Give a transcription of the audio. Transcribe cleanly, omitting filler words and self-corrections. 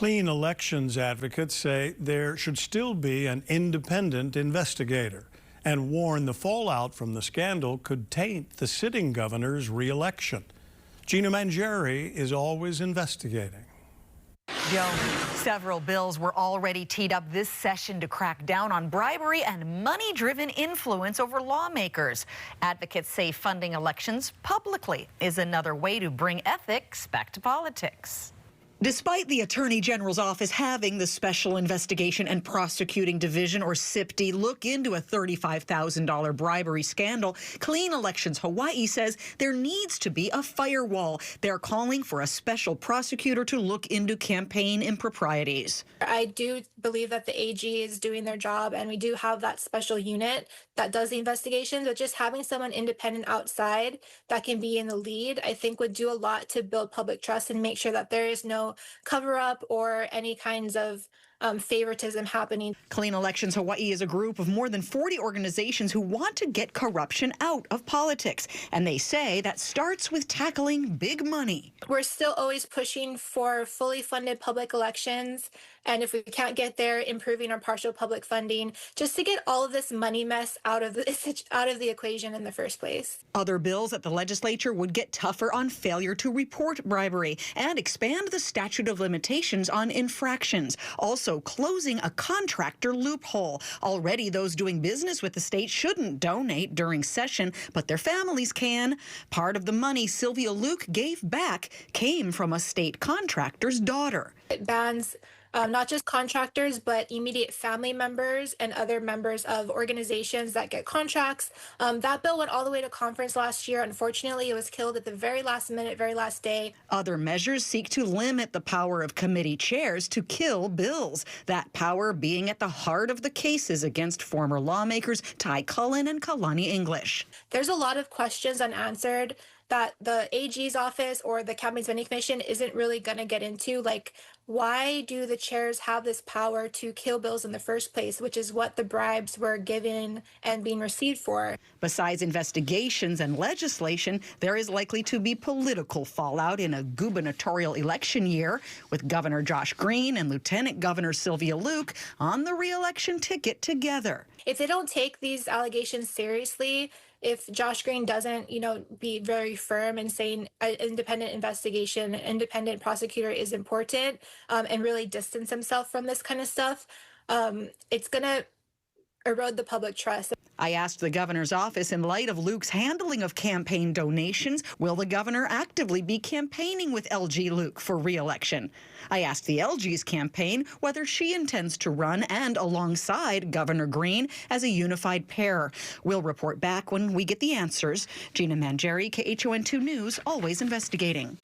Clean elections advocates say there should still be an independent investigator and warn the fallout from the scandal could taint the sitting governor's re-election. Gina Mangieri is always investigating. Joe, several bills were already teed up this session to crack down on bribery and money-driven influence over lawmakers. Advocates say funding elections publicly is another way to bring ethics back to politics. Despite the Attorney General's office having the Special Investigation and Prosecuting Division, or SIPD, look into a $35,000 bribery scandal, Clean Elections Hawaii says there needs to be a firewall. They're calling for a special prosecutor to look into campaign improprieties. I do believe that the AG is doing their job, and we do have that special unit that does the investigation, but just having someone independent outside that can be in the lead, I think would do a lot to build public trust and make sure that there is no cover up or any kinds of favoritism happening. Clean Elections Hawaii is a group of more than 40 organizations who want to get corruption out of politics. And they say that starts with tackling big money. We're still always pushing for fully funded public elections. And if we can't get there, improving our partial public funding, just to get all of this money mess out of the equation in the first place. Other bills at the legislature would get tougher on failure to report bribery and expand the statute of limitations on infractions. Also closing a contractor loophole. Already those doing business with the state shouldn't donate during session, but their families can. Part of the money Sylvia Luke gave back came from a state contractor's daughter. It bans not just contractors, but immediate family members and other members of organizations that get contracts. That bill went all the way to conference last year. Unfortunately, it was killed at the very last minute, very last day. Other measures seek to limit the power of committee chairs to kill bills. That power being at the heart of the cases against former lawmakers Ty Cullen and Kalani English. There's a lot of questions unanswered that the AG's office or the Campaign Spending Commission isn't really going to get into, like, why do the chairs have this power to kill bills in the first place, which is what the bribes were given and being received for. Besides investigations and legislation, there is likely to be political fallout in a gubernatorial election year, with Governor Josh Green and Lieutenant Governor Sylvia Luke on the re-election ticket together. If they don't take these allegations seriously, if Josh Green doesn't, be very firm in saying an independent investigation, an independent prosecutor is important, and really distance himself from this kind of stuff, it's going to erode the public trust. I asked the governor's office, in light of Luke's handling of campaign donations, will the governor actively be campaigning with LG Luke for re-election? I asked the LG's campaign whether she intends to run and alongside Governor Green as a unified pair. We'll report back when we get the answers. Gina Mangieri, KHON2 News, always investigating.